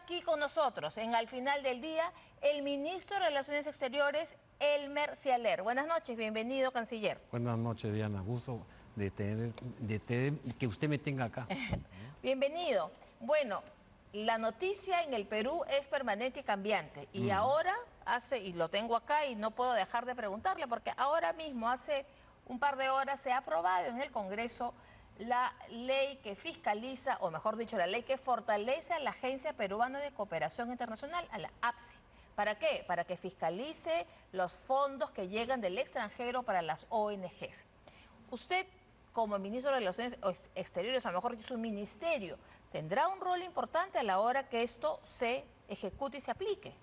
aquí con nosotros, en Al Final del Día, el ministro de Relaciones Exteriores, Elmer Cialer. Buenas noches, bienvenido, canciller. Buenas noches, Diana. Gusto de que usted me tenga acá. Bienvenido. Bueno, la noticia en el Perú es permanente y cambiante. Y ahora y lo tengo acá y no puedo dejar de preguntarle, porque ahora mismo, hace un par de horas, se ha aprobado en el Congreso la ley que fiscaliza, o mejor dicho, la ley que fortalece a la Agencia Peruana de Cooperación Internacional, a la APSI. ¿Para qué? Para que fiscalice los fondos que llegan del extranjero para las ONGs. Usted, como ministro de Relaciones Exteriores, o mejor dicho, su ministerio, tendrá un rol importante a la hora que esto se ejecute y se aplique.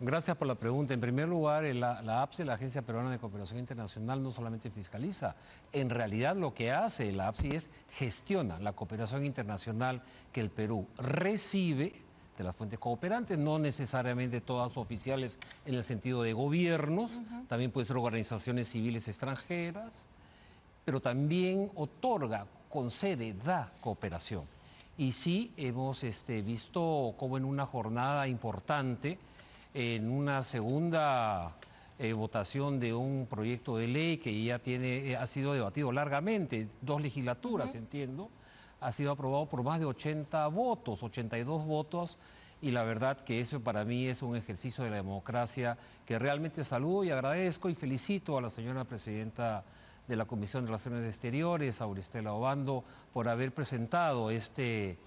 Gracias por la pregunta. En primer lugar, la APSI, la Agencia Peruana de Cooperación Internacional, no solamente fiscaliza. En realidad lo que hace la APSI es gestiona la cooperación internacional que el Perú recibe de las fuentes cooperantes, no necesariamente todas oficiales en el sentido de gobiernos, también pueden ser organizaciones civiles extranjeras, pero también otorga, concede, da cooperación. Y sí hemos visto cómo en una jornada importante, en una segunda votación de un proyecto de ley que ya ha sido debatido largamente, 2 legislaturas, entiendo, ha sido aprobado por más de 80 votos, 82 votos, y la verdad que eso para mí es un ejercicio de la democracia que realmente saludo y agradezco y felicito a la señora presidenta de la Comisión de Relaciones Exteriores, Auristela Obando, por haber presentado este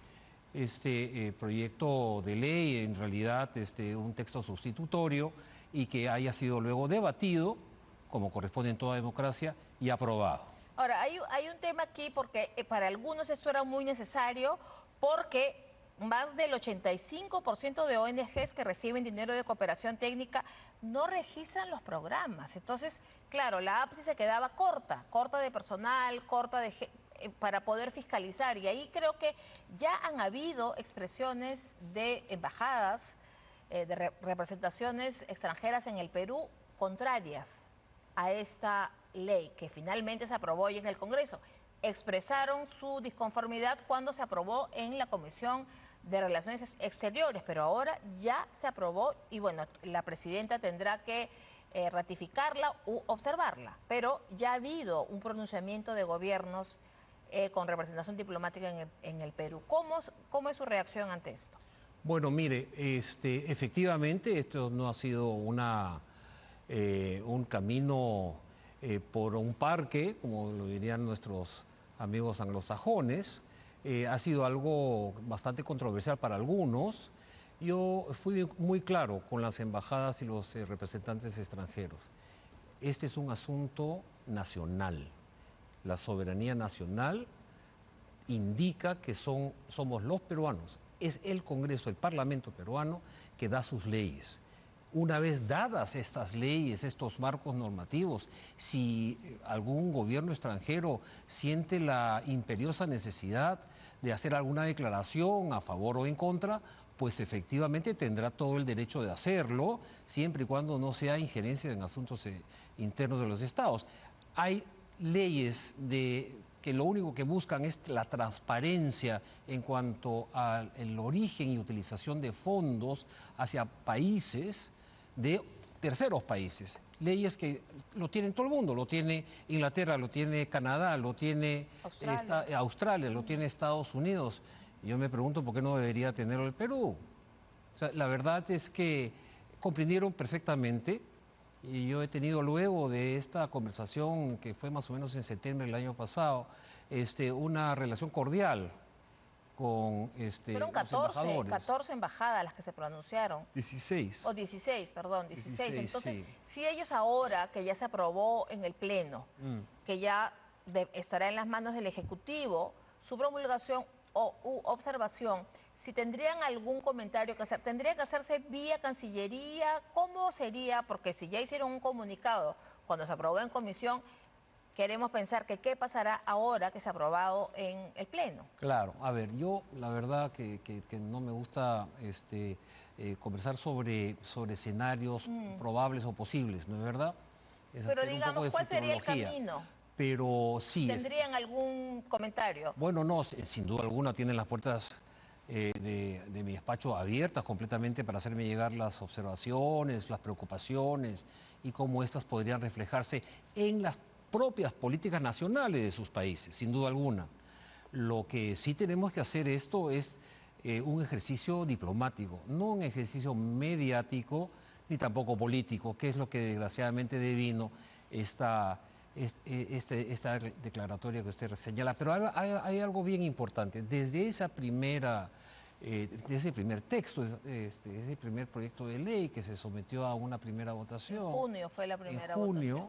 proyecto de ley, en realidad un texto sustitutorio, y que haya sido luego debatido, como corresponde en toda democracia, y aprobado. Ahora, hay un tema aquí porque para algunos esto era muy necesario, porque más del 85% de ONGs que reciben dinero de cooperación técnica no registran los programas. Entonces, claro, la APSI se quedaba corta de personal, para poder fiscalizar. Y ahí creo que ya han habido expresiones de embajadas, de representaciones extranjeras en el Perú contrarias a esta ley que finalmente se aprobó hoy en el Congreso. Expresaron su disconformidad cuando se aprobó en la Comisión de Relaciones Exteriores, pero ahora ya se aprobó y bueno, la presidenta tendrá que ratificarla u observarla, pero ya ha habido un pronunciamiento de gobiernos con representación diplomática en el Perú. ¿Cómo es su reacción ante esto? Bueno, mire, efectivamente esto no ha sido un camino por un parque, como lo dirían nuestros amigos anglosajones. Ha sido algo bastante controversial para algunos. Yo fui muy claro con las embajadas y los representantes extranjeros. Este es un asunto nacional. La soberanía nacional indica que somos los peruanos, es el Congreso, el Parlamento peruano que da sus leyes. Una vez dadas estas leyes, estos marcos normativos, si algún gobierno extranjero siente la imperiosa necesidad de hacer alguna declaración a favor o en contra, pues efectivamente tendrá todo el derecho de hacerlo, siempre y cuando no sea injerencia en asuntos internos de los estados. Hay leyes que lo único que buscan es la transparencia en cuanto al origen y utilización de fondos hacia países de terceros países. Leyes que lo tienen todo el mundo, lo tiene Inglaterra, lo tiene Canadá, lo tiene Australia, lo tiene Estados Unidos. Yo me pregunto por qué no debería tenerlo el Perú. O sea, la verdad es que comprendieron perfectamente. Y yo he tenido luego de esta conversación, que fue más o menos en septiembre del año pasado, una relación cordial con Fueron los embajadores. 14 embajadas las que se pronunciaron. 16. O 16, perdón, 16. Entonces, sí. si ellos ahora, que ya se aprobó en el Pleno, que ya estará en las manos del Ejecutivo, su promulgación u observación, si tendrían algún comentario que hacer, ¿tendría que hacerse vía Cancillería? ¿Cómo sería? Porque si ya hicieron un comunicado cuando se aprobó en comisión, queremos pensar que qué pasará ahora que se ha aprobado en el Pleno. Claro, a ver, yo la verdad que no me gusta conversar sobre escenarios probables o posibles, ¿no es verdad? Es Pero hacer un digamos, poco de ¿cuál sería el futurología. camino? Pero sí. ¿Tendrían algún comentario? Bueno, no, sin duda alguna tienen las puertas de mi despacho abiertas completamente para hacerme llegar las observaciones, las preocupaciones y cómo estas podrían reflejarse en las propias políticas nacionales de sus países, sin duda alguna. Lo que sí tenemos que hacer esto es un ejercicio diplomático, no un ejercicio mediático ni tampoco político, que es lo que desgraciadamente devino esta declaratoria que usted señala. Pero hay algo bien importante. Desde esa primera, desde ese primer texto, ese primer proyecto de ley que se sometió a una primera votación. En junio fue la primera en junio,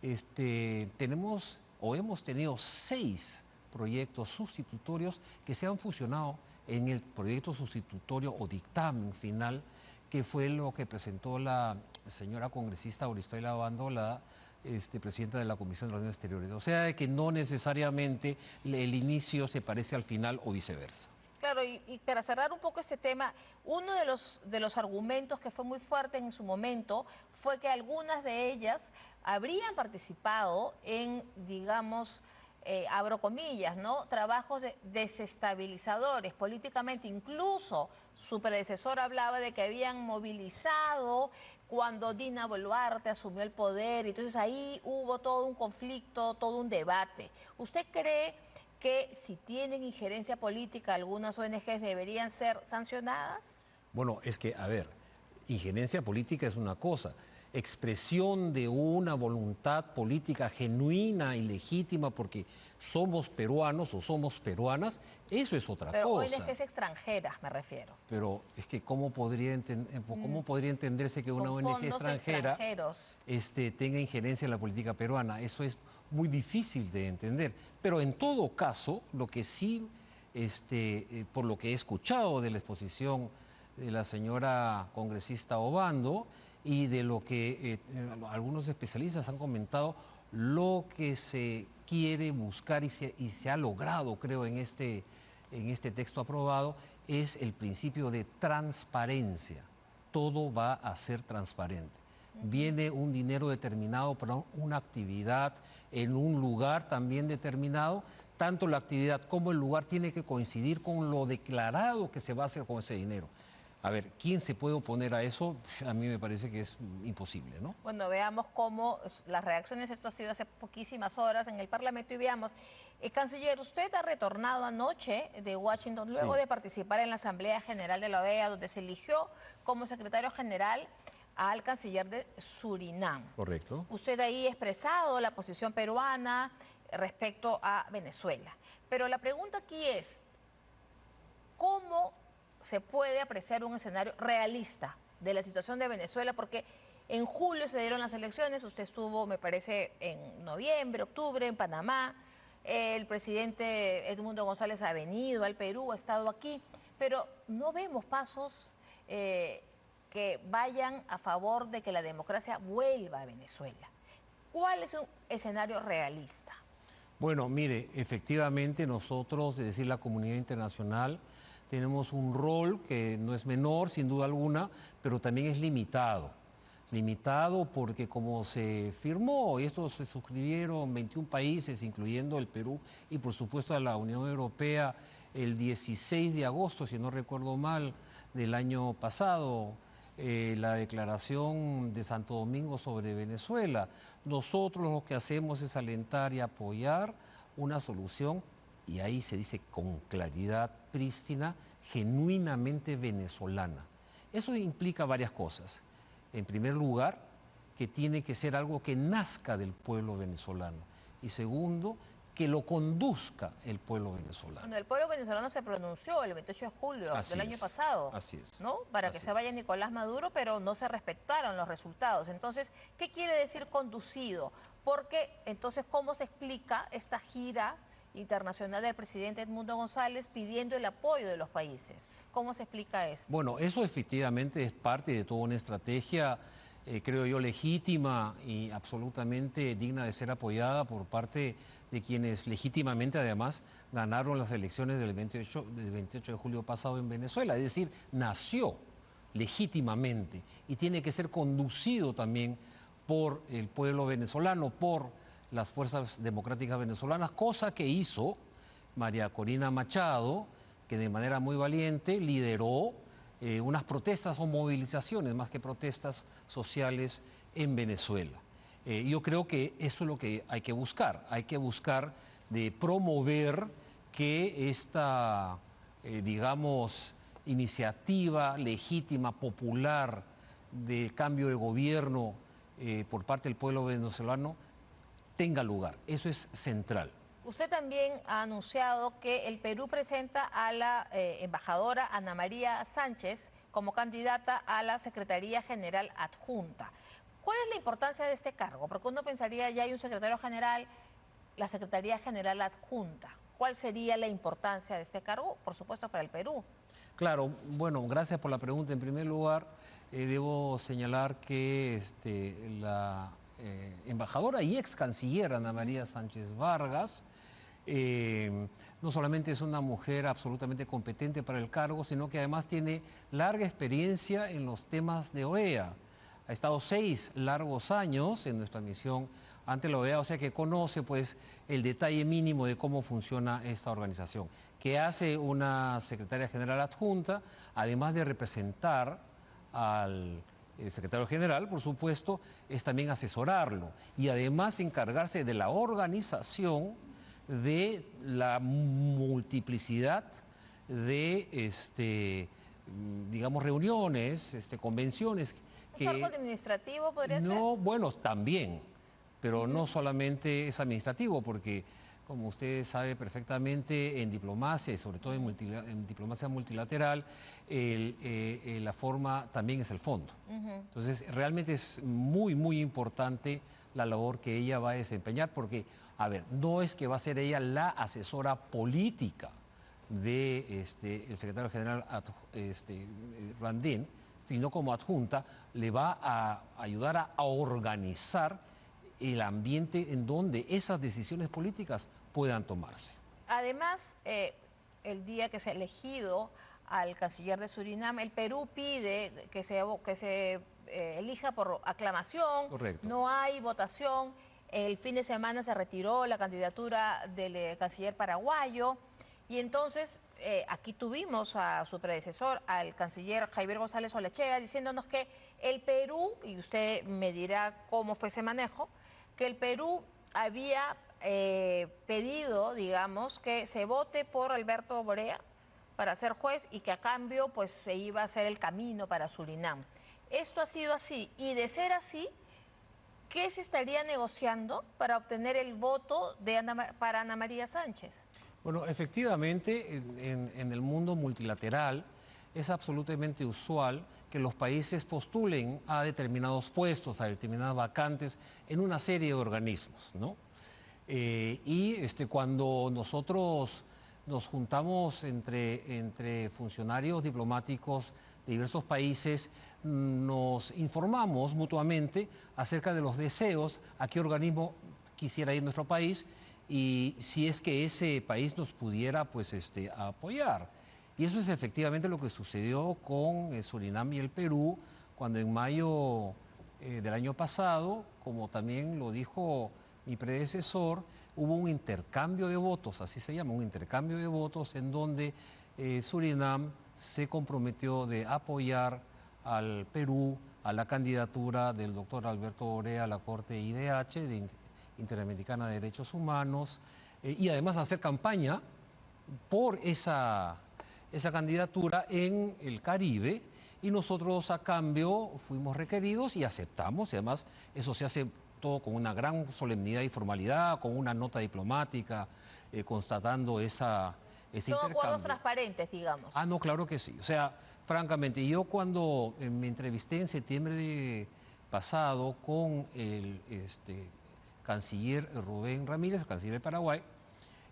votación. tenemos o hemos tenido 6 proyectos sustitutorios que se han fusionado en el proyecto sustitutorio o dictamen final, que fue lo que presentó la señora congresista Oristoila Obando, la presidenta de la Comisión de Relaciones Exteriores. O sea, que no necesariamente el inicio se parece al final o viceversa. Claro, y para cerrar un poco este tema, uno de los argumentos que fue muy fuerte en su momento fue que algunas de ellas habrían participado en, digamos, abro comillas, ¿no?, trabajos desestabilizadores políticamente. Incluso su predecesor hablaba de que habían movilizado cuando Dina Boluarte asumió el poder. Entonces ahí hubo todo un conflicto, todo un debate. ¿Usted cree que si tienen injerencia política algunas ONGs deberían ser sancionadas? Bueno, es que, a ver, injerencia política es una cosa, expresión de una voluntad política genuina y legítima porque somos peruanos o somos peruanas, eso es otra cosa. Pero ONGs extranjeras me refiero. Pero es que ¿cómo podría entenderse que una ONG extranjera tenga injerencia en la política peruana? Eso es muy difícil de entender. Pero en todo caso, lo que sí, por lo que he escuchado de la exposición de la señora congresista Obando y de lo que algunos especialistas han comentado, lo que se quiere buscar y se ha logrado, creo, en este texto aprobado, es el principio de transparencia. Todo va a ser transparente. Viene un dinero determinado para una actividad en un lugar también determinado. Tanto la actividad como el lugar tiene que coincidir con lo declarado que se va a hacer con ese dinero. A ver, ¿quién se puede oponer a eso? A mí me parece que es imposible, ¿no? Bueno, veamos cómo las reacciones, esto ha sido hace poquísimas horas en el Parlamento, y veamos. Canciller, usted ha retornado anoche de Washington luego de participar en la Asamblea General de la OEA, donde se eligió como secretario general al canciller de Surinam. Correcto. Usted ahí ha expresado la posición peruana respecto a Venezuela. Pero la pregunta aquí es, ¿cómo se puede apreciar un escenario realista de la situación de Venezuela? Porque en julio se dieron las elecciones, usted estuvo, me parece, en noviembre, octubre, en Panamá. El presidente Edmundo González ha venido al Perú, ha estado aquí, pero no vemos pasos que vayan a favor de que la democracia vuelva a Venezuela. ¿Cuál es un escenario realista? Bueno, mire, efectivamente nosotros, es decir, la comunidad internacional, tenemos un rol que no es menor, sin duda alguna, pero también es limitado. Limitado porque como se firmó, y esto se suscribieron 21 países, incluyendo el Perú y por supuesto la Unión Europea, el 16 de agosto, si no recuerdo mal, del año pasado, la declaración de Santo Domingo sobre Venezuela. Nosotros lo que hacemos es alentar y apoyar una solución, y ahí se dice con claridad prístina, genuinamente venezolana. Eso implica varias cosas. En primer lugar, que tiene que ser algo que nazca del pueblo venezolano. Y segundo, que lo conduzca el pueblo venezolano. Bueno, el pueblo venezolano se pronunció el 28 de julio del año pasado. Así es. ¿No? Para que se vaya Nicolás Maduro, pero no se respetaron los resultados. Entonces, ¿qué quiere decir conducido? Porque, entonces, ¿cómo se explica esta gira internacional del presidente Edmundo González pidiendo el apoyo de los países? ¿Cómo se explica eso? Bueno, eso efectivamente es parte de toda una estrategia, creo yo, legítima y absolutamente digna de ser apoyada por parte de quienes legítimamente además ganaron las elecciones del 28 de julio pasado en Venezuela. Es decir, nació legítimamente y tiene que ser conducido también por el pueblo venezolano, por las fuerzas democráticas venezolanas, cosa que hizo María Corina Machado que de manera muy valiente lideró unas protestas o movilizaciones, más que protestas sociales en Venezuela. Yo creo que eso es lo que hay que buscar de promover que esta, digamos, iniciativa legítima, popular, de cambio de gobierno por parte del pueblo venezolano tenga lugar. Eso es central. Usted también ha anunciado que el Perú presenta a la embajadora Ana María Sánchez como candidata a la Secretaría General Adjunta. ¿Cuál es la importancia de este cargo? Porque uno pensaría ya hay un secretario general, la Secretaría General Adjunta. ¿Cuál sería la importancia de este cargo? Por supuesto, para el Perú. Claro, bueno, gracias por la pregunta. En primer lugar, debo señalar que la embajadora y ex canciller Ana María Sánchez Vargas no solamente es una mujer absolutamente competente para el cargo, sino que además tiene larga experiencia en los temas de OEA. Ha estado 6 largos años en nuestra misión ante la OEA, o sea que conoce pues el detalle mínimo de cómo funciona esta organización. ¿Qué hace una secretaria general adjunta? Además de representar al secretario general, por supuesto, es también asesorarlo y además encargarse de la organización de la multiplicidad de, digamos, reuniones, convenciones. ¿Un cargo administrativo podría ser? No, bueno, también, pero no solamente es administrativo, porque como usted sabe perfectamente, en diplomacia y sobre todo en diplomacia multilateral, la forma también es el fondo. Entonces, realmente es muy, muy importante la labor que ella va a desempeñar, porque, a ver, no es que va a ser ella la asesora política de el secretario general Randín, sino como adjunta le va a ayudar a organizar el ambiente en donde esas decisiones políticas puedan tomarse. Además, el día que se ha elegido al canciller de Surinam, el Perú pide que se elija por aclamación. Correcto. No hay votación. El fin de semana se retiró la candidatura del canciller paraguayo. Y entonces aquí tuvimos a su predecesor, al canciller Javier González Olechea, diciéndonos que el Perú, y usted me dirá cómo fue ese manejo, que el Perú había pedido, digamos, que se vote por Alberto Borea para ser juez y que a cambio pues se iba a hacer el camino para Surinam. Esto ha sido así, y de ser así, ¿qué se estaría negociando para obtener el voto para Ana María Sánchez? Bueno, efectivamente, en el mundo multilateral es absolutamente usual que los países postulen a determinados puestos, a determinadas vacantes en una serie de organismos, ¿no? Cuando nosotros nos juntamos entre funcionarios diplomáticos de diversos países, nos informamos mutuamente acerca de los deseos a qué organismo quisiera ir nuestro país y si es que ese país nos pudiera pues, apoyar. Y eso es efectivamente lo que sucedió con Surinam y el Perú, cuando en mayo del año pasado, como también lo dijo mi predecesor, hubo un intercambio de votos, así se llama, un intercambio de votos en donde Surinam se comprometió de apoyar al Perú a la candidatura del doctor Alberto Borea a la Corte IDH, Interamericana de Derechos Humanos, y además hacer campaña por esa candidatura en el Caribe, y nosotros a cambio fuimos requeridos y aceptamos, y además eso se hace todo con una gran solemnidad y formalidad, con una nota diplomática, constatando ese intercambio. Son acuerdos transparentes, digamos. Ah, no, claro que sí. O sea, francamente, yo cuando me entrevisté en septiembre pasado con el canciller Rubén Ramírez, canciller de Paraguay,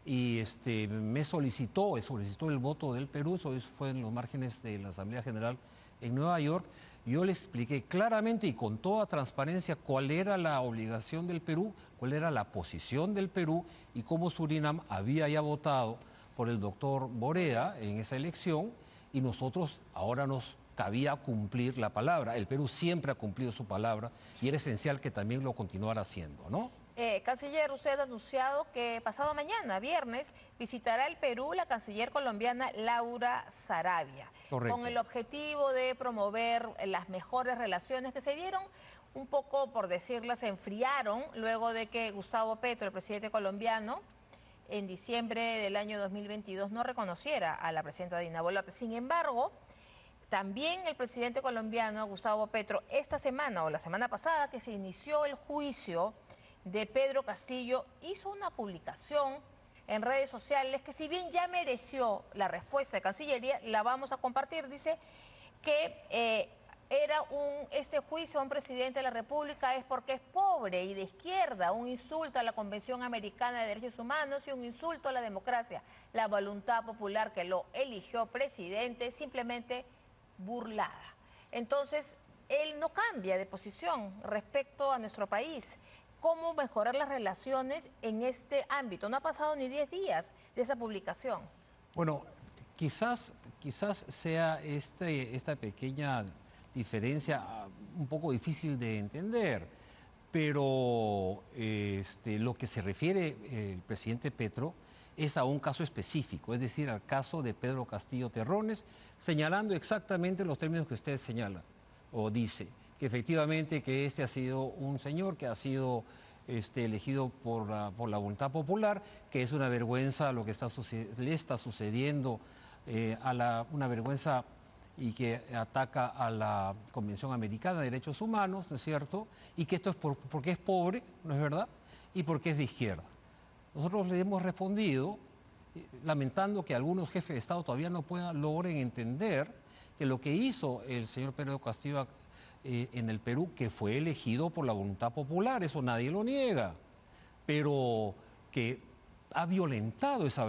y me solicitó el voto del Perú, eso fue en los márgenes de la Asamblea General en Nueva York. Yo le expliqué claramente y con toda transparencia cuál era la obligación del Perú, cuál era la posición del Perú y cómo Surinam había ya votado por el doctor Borea en esa elección, y nosotros ahora nos cabía cumplir la palabra. El Perú siempre ha cumplido su palabra y era esencial que también lo continuara haciendo, ¿no? Canciller, usted ha anunciado que pasado mañana, viernes, visitará el Perú la canciller colombiana Laura Sarabia, Correcto. con el objetivo de promover las mejores relaciones que se vieron un poco, por decirlo, se enfriaron luego de que Gustavo Petro, el presidente colombiano, en diciembre del año 2022 no reconociera a la presidenta Dina Boluarte. Sin embargo, también el presidente colombiano, Gustavo Petro, esta semana o la semana pasada que se inició el juicio de Pedro Castillo, hizo una publicación en redes sociales que, si bien ya mereció la respuesta de Cancillería, la vamos a compartir. Dice que este juicio a un presidente de la República es porque es pobre y de izquierda, un insulto a la Convención Americana de Derechos Humanos y un insulto a la democracia. La voluntad popular que lo eligió presidente simplemente burlada. Entonces, él no cambia de posición respecto a nuestro país. ¿Cómo mejorar las relaciones en este ámbito? No ha pasado ni 10 días de esa publicación. Bueno, quizás sea esta pequeña diferencia un poco difícil de entender, pero lo que se refiere el presidente Petro es a un caso específico, es decir, al caso de Pedro Castillo Terrones, señalando exactamente los términos que usted señala o dice, que efectivamente que este ha sido un señor que ha sido elegido por la voluntad popular, que es una vergüenza lo que le está sucediendo, una vergüenza y que ataca a la Convención Americana de Derechos Humanos, ¿no es cierto? Y que esto es porque es pobre, ¿no es verdad? Y porque es de izquierda. Nosotros le hemos respondido, lamentando que algunos jefes de Estado todavía no logren entender que lo que hizo el señor Pedro Castillo en el Perú, que fue elegido por la voluntad popular, eso nadie lo niega, pero que ha violentado esa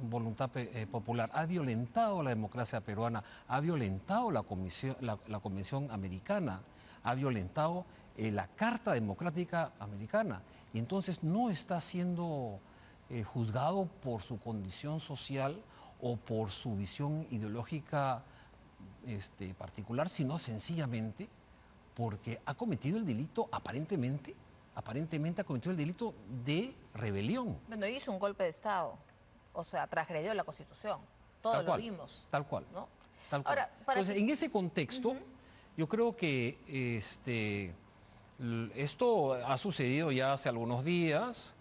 voluntad popular, ha violentado la democracia peruana, ha violentado la Convención Americana, ha violentado la Carta Democrática Americana, y entonces no está siendo juzgado por su condición social o por su visión ideológica particular, sino sencillamente porque ha cometido el delito, aparentemente ha cometido el delito de rebelión. Bueno, hizo un golpe de Estado, o sea, transgredió la Constitución, todos lo vimos. Tal cual, ¿no? tal cual. Ahora, entonces, en ese contexto, yo creo que esto ha sucedido ya hace algunos días.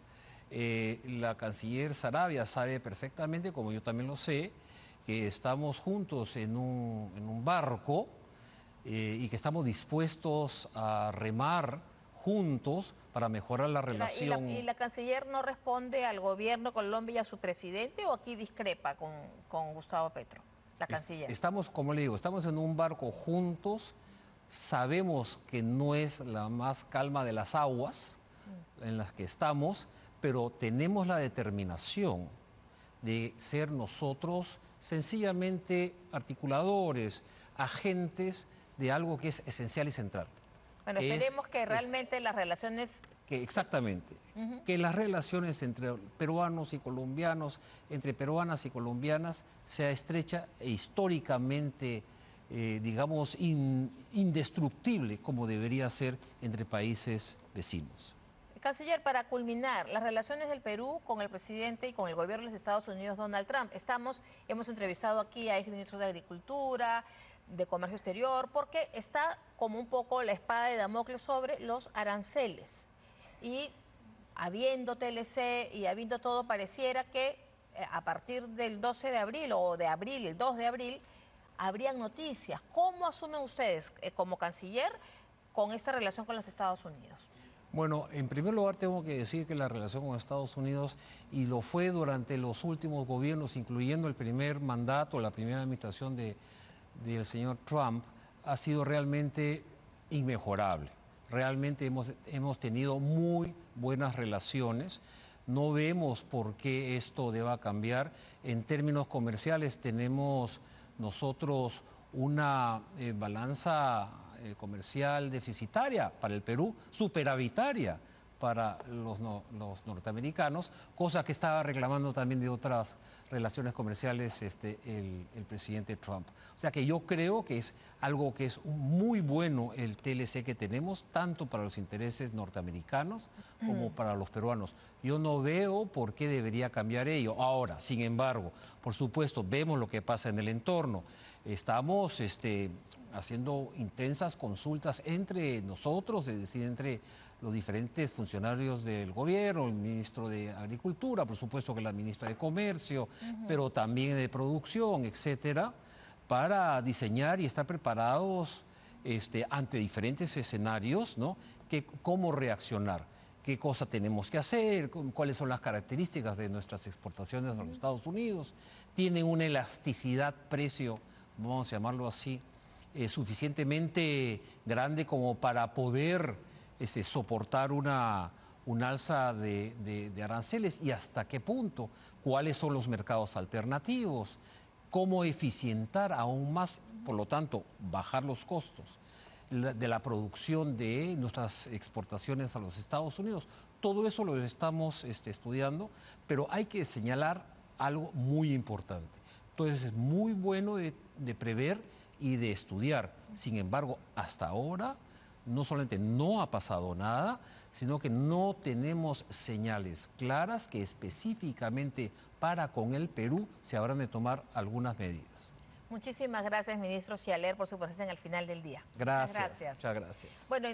La canciller Sarabia sabe perfectamente, como yo también lo sé, que estamos juntos en un barco y que estamos dispuestos a remar juntos para mejorar la relación. ¿Y la canciller no responde al gobierno de Colombia y a su presidente, o aquí discrepa con Gustavo Petro, la canciller? Estamos, como le digo, estamos en un barco juntos, sabemos que no es la más calma de las aguas en las que estamos, pero tenemos la determinación de ser nosotros sencillamente articuladores, agentes de algo que es esencial y central. Bueno, esperemos que realmente las relaciones... Exactamente, que las relaciones entre peruanos y colombianos, entre peruanas y colombianas, sea estrecha e históricamente, digamos, indestructible, como debería ser entre países vecinos. Canciller, para culminar, las relaciones del Perú con el presidente y con el gobierno de los Estados Unidos, Donald Trump. Hemos entrevistado aquí a este ministro de Agricultura, de Comercio Exterior, porque está como un poco la espada de Damocles sobre los aranceles. Y habiendo TLC y habiendo todo, pareciera que a partir del 12 de abril o de abril, el 2 de abril, habrían noticias. ¿Cómo asumen ustedes como canciller con esta relación con los Estados Unidos? Bueno, en primer lugar tengo que decir que la relación con Estados Unidos, y lo fue durante los últimos gobiernos, incluyendo el primer mandato, la primera administración del señor Trump, ha sido realmente inmejorable. Realmente hemos tenido muy buenas relaciones. No vemos por qué esto deba cambiar. En términos comerciales tenemos nosotros una balanza comercial deficitaria para el Perú, superavitaria para los norteamericanos, cosa que estaba reclamando también de otras relaciones comerciales el presidente Trump. O sea que yo creo que es algo que es muy bueno el TLC que tenemos, tanto para los intereses norteamericanos como para los peruanos. Yo no veo por qué debería cambiar ello. Ahora, sin embargo, por supuesto, vemos lo que pasa en el entorno. Estamos haciendo intensas consultas entre nosotros, es decir, entre los diferentes funcionarios del gobierno, el ministro de Agricultura, por supuesto que la ministra de Comercio, pero también de Producción, etcétera, para diseñar y estar preparados ante diferentes escenarios, ¿no? Cómo reaccionar, qué cosa tenemos que hacer, cuáles son las características de nuestras exportaciones a los Estados Unidos. Tienen una elasticidad precio, vamos a llamarlo así, suficientemente grande como para poder soportar una alza de aranceles, y hasta qué punto, cuáles son los mercados alternativos, cómo eficientar aún más, por lo tanto, bajar los costos de la producción de nuestras exportaciones a los Estados Unidos. Todo eso lo estamos estudiando, pero hay que señalar algo muy importante. Entonces es muy bueno de prever y de estudiar. Sin embargo, hasta ahora no solamente no ha pasado nada, sino que no tenemos señales claras que específicamente para con el Perú se habrán de tomar algunas medidas. Muchísimas gracias, ministro Cialer, por su presencia en el final del día. Gracias. Muchas gracias. Bueno,